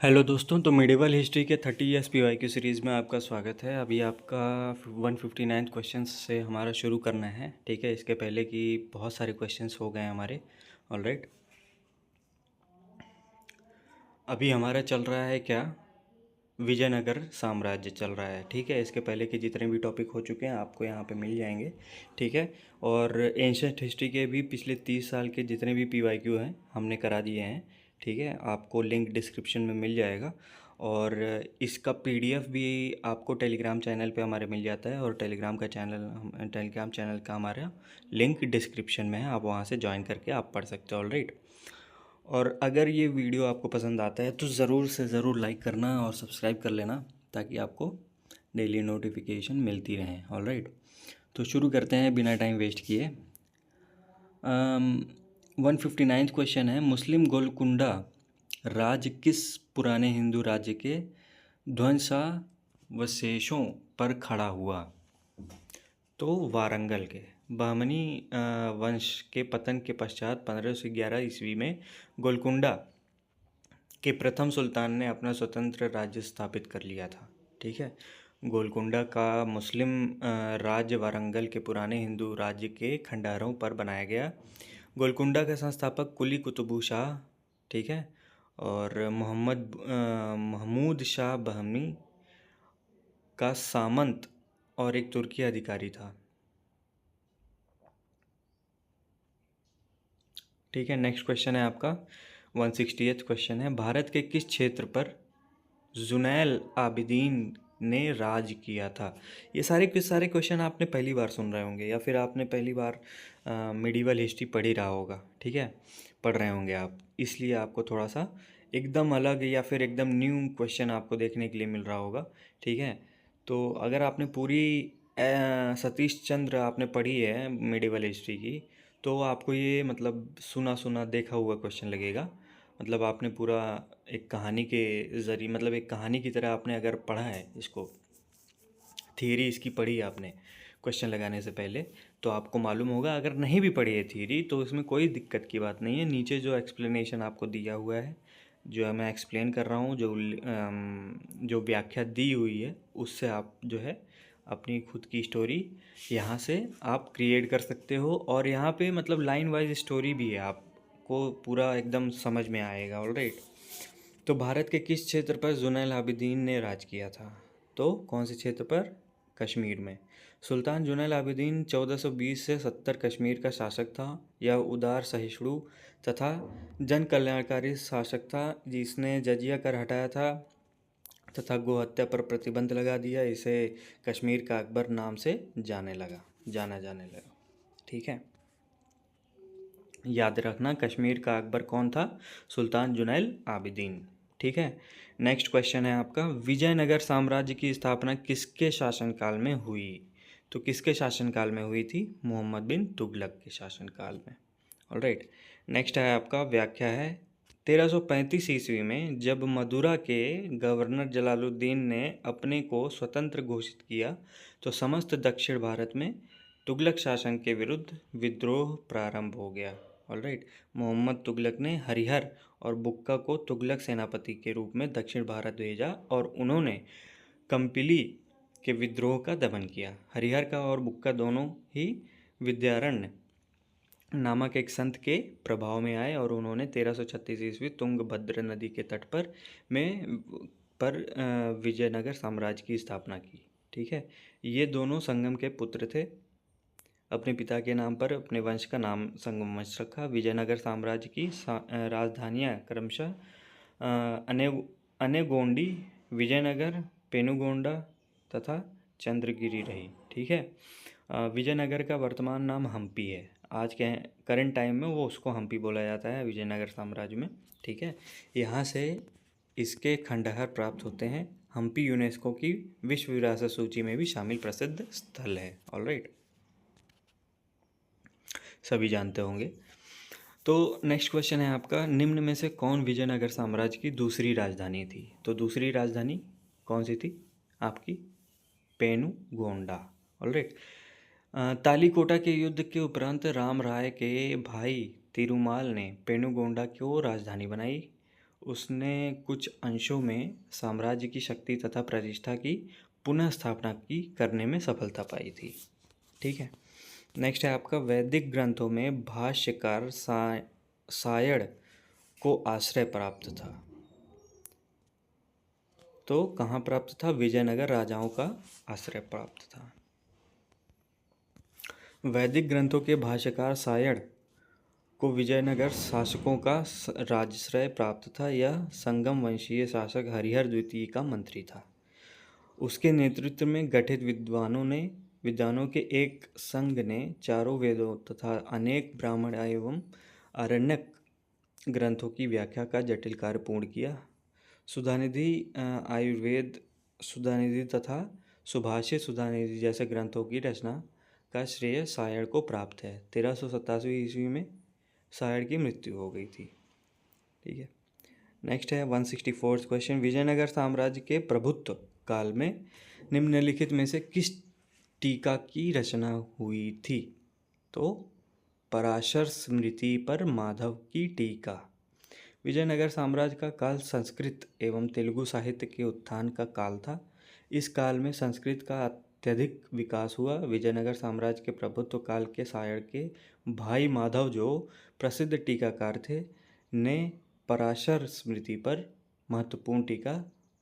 Hello दोस्तों, तो medieval history के 30 ईयर्स पीवाईक्यू सीरीज़ में आपका स्वागत है। अभी आपका 159 क्वेश्चंस से हमारा शुरू करना है। ठीक है, इसके पहले कि बहुत सारे क्वेश्चंस हो गए हमारे। ऑलराइट, अभी हमारा चल रहा है क्या, विजयनगर साम्राज्य चल रहा है। ठीक है, इसके पहले के जितने भी टॉपिक हो चुके हैं आपको यहाँ पे मिल जाएंगे। ठीक है, और एंशंट हिस्ट्री के भी पिछले 30 साल के जितने भी पीवाईक्यू हैं हमने करा दिए हैं। ठीक है, आपको लिंक डिस्क्रिप्शन में मिल जाएगा। और इसका पीडीएफ भी आपको टेलीग्राम चैनल पे हमारे मिल जाता है, और टेलीग्राम चैनल का हमारा लिंक डिस्क्रिप्शन में है, आप वहाँ से ज्वाइन करके आप पढ़ सकते हो। ऑलराइट, और अगर ये वीडियो आपको पसंद आता है तो ज़रूर से ज़रूर लाइक करना और सब्सक्राइब कर लेना, ताकि आपको डेली नोटिफिकेशन मिलती रहें। ऑलराइट, तो शुरू करते हैं बिना टाइम वेस्ट किए। 159 क्वेश्चन है, मुस्लिम गोलकुंडा राज्य किस पुराने हिंदू राज्य के ध्वंसावशेषों पर खड़ा हुआ? तो वारंगल के बहमनी वंश के पतन के पश्चात 1511 ईस्वी में गोलकुंडा के प्रथम सुल्तान ने अपना स्वतंत्र राज्य स्थापित कर लिया था। ठीक है, गोलकुंडा का मुस्लिम राज्य वारंगल के पुराने हिंदू राज्य के खंडहरों पर बनाया गया। गोलकुंडा का संस्थापक कुली कुतुब शाह, ठीक है, और महमूद शाह बहमी का सामंत और एक तुर्की अधिकारी था। ठीक है, नेक्स्ट क्वेश्चन है आपका 168 क्वेश्चन है, भारत के किस क्षेत्र पर जुनैल आबिदीन ने राज किया था? ये सारे के सारे क्वेश्चन आपने पहली बार सुन रहे होंगे, या फिर आपने पहली बार मिडिवल हिस्ट्री पढ़ ही रहा होगा। ठीक है, पढ़ रहे होंगे आप, इसलिए आपको थोड़ा सा एकदम अलग या फिर एकदम न्यू क्वेश्चन आपको देखने के लिए मिल रहा होगा। ठीक है, तो अगर आपने पूरी सतीश चंद्र आपने पढ़ी है मिडिवल हिस्ट्री की, तो आपको ये मतलब सुना सुना देखा हुआ क्वेश्चन लगेगा। मतलब आपने पूरा एक कहानी के ज़रिए, मतलब एक कहानी की तरह आपने अगर पढ़ा है इसको, थियरी इसकी पढ़ी है आपने क्वेश्चन लगाने से पहले, तो आपको मालूम होगा। अगर नहीं भी पढ़ी है थियरी तो इसमें कोई दिक्कत की बात नहीं है। नीचे जो एक्सप्लेनेशन आपको दिया हुआ है, जो मैं एक्सप्लेन कर रहा हूँ, जो व्याख्या दी हुई है, उससे आप जो है अपनी खुद की स्टोरी यहाँ से आप क्रिएट कर सकते हो। और यहाँ पे मतलब लाइन वाइज स्टोरी भी है, आपको पूरा एकदम समझ में आएगा। ऑलराइट, तो भारत के किस क्षेत्र पर जुनैल आबिदीन ने राज किया था? तो कौन से क्षेत्र पर? कश्मीर में। सुल्तान जुनैल आबिदीन 1420 से 70 कश्मीर का शासक था। यह उदार, सहिष्णु तथा जन कल्याणकारी शासक था, जिसने जजिया कर हटाया था तथा गोहत्या पर प्रतिबंध लगा दिया। इसे कश्मीर का अकबर नाम से जाना जाने लगा। ठीक है, याद रखना, कश्मीर का अकबर कौन था? सुल्तान जुनैल आबिदीन। ठीक है, नेक्स्ट क्वेश्चन है आपका, विजयनगर साम्राज्य की स्थापना किसके शासनकाल में हुई? तो किसके शासनकाल में हुई थी? मोहम्मद बिन तुगलक के शासनकाल में। ऑलराइट, नेक्स्ट है आपका व्याख्या है, 1335 ईस्वी में जब मदुरा के गवर्नर जलालुद्दीन ने अपने को स्वतंत्र घोषित किया, तो समस्त दक्षिण भारत में तुगलक शासन के विरुद्ध विद्रोह प्रारंभ हो गया। ऑलराइट, मोहम्मद तुगलक ने हरिहर और बुक्का को तुगलक सेनापति के रूप में दक्षिण भारत भेजा, और उन्होंने कंपिली के विद्रोह का दमन किया। हरिहर का और बुक्का दोनों ही विद्यारण्य नामक एक संत के प्रभाव में आए, और उन्होंने 1336 ईस्वी तुंगभद्र नदी के तट पर विजयनगर साम्राज्य की स्थापना की। ठीक है, ये दोनों संगम के पुत्र थे। अपने पिता के नाम पर अपने वंश का नाम संगम वंश रखा। विजयनगर साम्राज्य की राजधानियाँ क्रमशः अने अनेगोंडी, विजयनगर, पेनुगोंडा तथा चंद्रगिरी रही। ठीक है, विजयनगर का वर्तमान नाम हम्पी है। आज के करंट टाइम में वो उसको हम्पी बोला जाता है, विजयनगर साम्राज्य में। ठीक है, यहाँ से इसके खंडहर प्राप्त होते हैं। हम्पी यूनेस्को की विश्व विरासत सूची में भी शामिल प्रसिद्ध स्थल है। ऑलराइट, सभी जानते होंगे। तो नेक्स्ट क्वेश्चन है आपका, निम्न में से कौन विजयनगर साम्राज्य की दूसरी राजधानी थी? तो दूसरी राजधानी कौन सी थी आपकी? पेनुगोंडा। ऑलराइट, तालीकोटा के युद्ध के उपरांत राम राय के भाई तिरुमाल ने पेनुगोंडा को राजधानी बनाई, उसने कुछ अंशों में साम्राज्य की शक्ति तथा प्रतिष्ठा की पुनः स्थापना की करने में सफलता पाई थी। ठीक है। नेक्स्ट है आपका, वैदिक ग्रंथों में भाष्यकार सायण को आश्रय प्राप्त था। तो कहाँ प्राप्त था? विजयनगर राजाओं का आश्रय प्राप्त था। वैदिक ग्रंथों के भाष्यकार सायण को विजयनगर शासकों का राजश्रय प्राप्त था। यह संगम वंशीय शासक हरिहर द्वितीय का मंत्री था। उसके नेतृत्व में गठित विद्वानों के एक संघ ने चारों वेदों तथा अनेक ब्राह्मण एवं आरण्यक ग्रंथों की व्याख्या का जटिल कार्य पूर्ण किया। सुधानिधि आयुर्वेद सुधानिधि तथा सुभाषित सुधानिधि जैसे ग्रंथों की रचना का श्रेय सायण को प्राप्त है। 1387 ईस्वी में सायण की मृत्यु हो गई थी। ठीक है। नेक्स्ट है 164 क्वेश्चन, विजयनगर साम्राज्य के प्रभुत्व काल में निम्नलिखित में से किस टीका की रचना हुई थी? तो पराशर स्मृति पर माधव की टीका। विजयनगर साम्राज्य का काल संस्कृत एवं तेलुगु साहित्य के उत्थान का काल था। इस काल में संस्कृत का अत्यधिक विकास हुआ। विजयनगर साम्राज्य के प्रभुत्व काल के सायण के भाई माधव, जो प्रसिद्ध टीकाकार थे, ने पराशर स्मृति पर महत्वपूर्ण टीका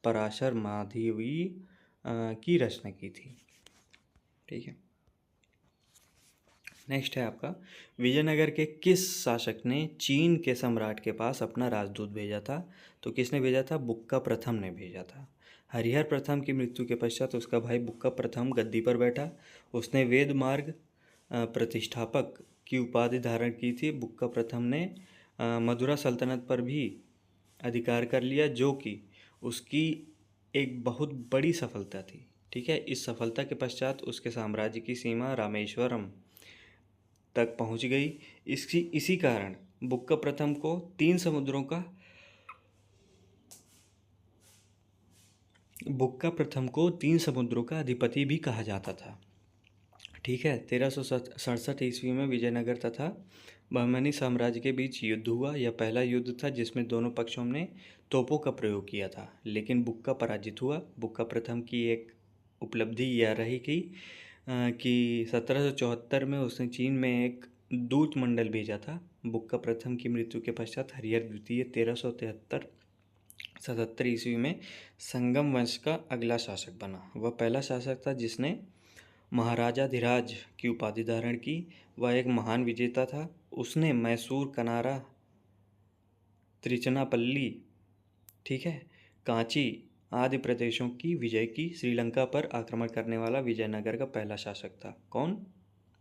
पराशर माधवी की रचना की थी। ठीक है। नेक्स्ट है आपका, विजयनगर के किस शासक ने चीन के सम्राट के पास अपना राजदूत भेजा था? तो किसने भेजा था? बुक्का प्रथम ने भेजा था। हरिहर प्रथम की मृत्यु के पश्चात उसका भाई बुक्का प्रथम गद्दी पर बैठा। उसने वेद मार्ग प्रतिष्ठापक की उपाधि धारण की थी। बुक्का प्रथम ने मदुरा सल्तनत पर भी अधिकार कर लिया, जो कि उसकी एक बहुत बड़ी सफलता थी। ठीक है। इस सफलता के पश्चात उसके साम्राज्य की सीमा रामेश्वरम तक पहुंच गई। इसी कारण बुक्का प्रथम को तीन समुद्रों का अधिपति भी कहा जाता था। ठीक है। 1367 ईस्वी में विजयनगर तथा बहमनी साम्राज्य के बीच युद्ध हुआ। यह पहला युद्ध था जिसमें दोनों पक्षों ने तोपों का प्रयोग किया था, लेकिन बुक्का पराजित हुआ। बुक्का प्रथम की एक उपलब्धि यह रही कि 1774 में उसने चीन में एक दूत मंडल भेजा था। बुक्का प्रथम की मृत्यु के पश्चात हरिहर द्वितीय 1377 ईस्वी में संगम वंश का अगला शासक बना। वह पहला शासक था जिसने महाराजाधिराज की उपाधि धारण की। वह एक महान विजेता था। उसने मैसूर, कनारा, त्रिचनापल्ली, ठीक है, कांची आदि प्रदेशों की विजय की। श्रीलंका पर आक्रमण करने वाला विजयनगर का पहला शासक था। कौन?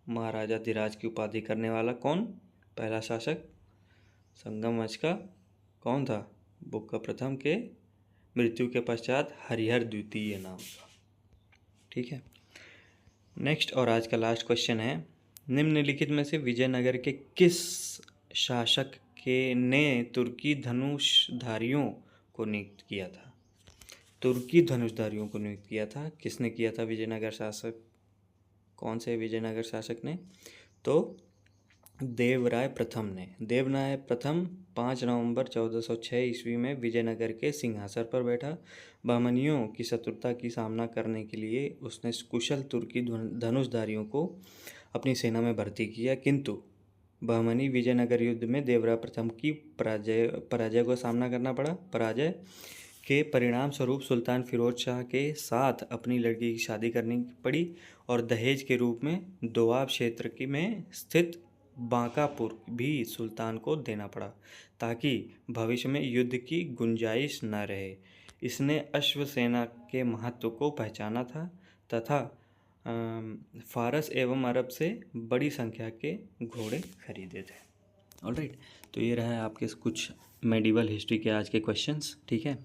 महाराजाधिराज की उपाधि करने वाला कौन? पहला शासक संगम वंश का कौन था? बुक्का प्रथम के मृत्यु के पश्चात हरिहर द्वितीय नाम था। ठीक है। नेक्स्ट और आज का लास्ट क्वेश्चन है, निम्नलिखित में से विजयनगर के किस शासक ने तुर्की धनुषधारियों को नियुक्त किया था? तुर्की धनुषधारियों को नियुक्त किया था। किसने किया था? विजयनगर शासक। कौन से विजयनगर शासक ने? तो देवराय प्रथम ने। देवराय प्रथम 5 नवंबर 1406 ईस्वी में विजयनगर के सिंहासन पर बैठा। बहमनियों की शत्रुता की सामना करने के लिए उसने कुशल तुर्की धनुषधारियों को अपनी सेना में भर्ती किया, किंतु बहमनी विजयनगर युद्ध में देवराय प्रथम की पराजय को सामना करना पड़ा। पराजय के परिणाम स्वरूप सुल्तान फिरोज शाह के साथ अपनी लड़की की शादी करनी पड़ी और दहेज के रूप में दोआब क्षेत्र में स्थित बांकापुर भी सुल्तान को देना पड़ा, ताकि भविष्य में युद्ध की गुंजाइश न रहे। इसने अश्व सेना के महत्व को पहचाना था तथा फारस एवं अरब से बड़ी संख्या के घोड़े खरीदे थे। ऑलराइट, तो ये रहा आपके कुछ मेडिवल हिस्ट्री के आज के क्वेश्चंस। ठीक है,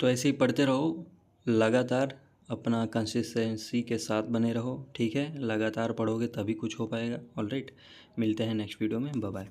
तो ऐसे ही पढ़ते रहो, लगातार अपना कंसिस्टेंसी के साथ बने रहो। ठीक है, लगातार पढ़ोगे तभी कुछ हो पाएगा। ऑलराइट, मिलते हैं नेक्स्ट वीडियो में। Bye bye.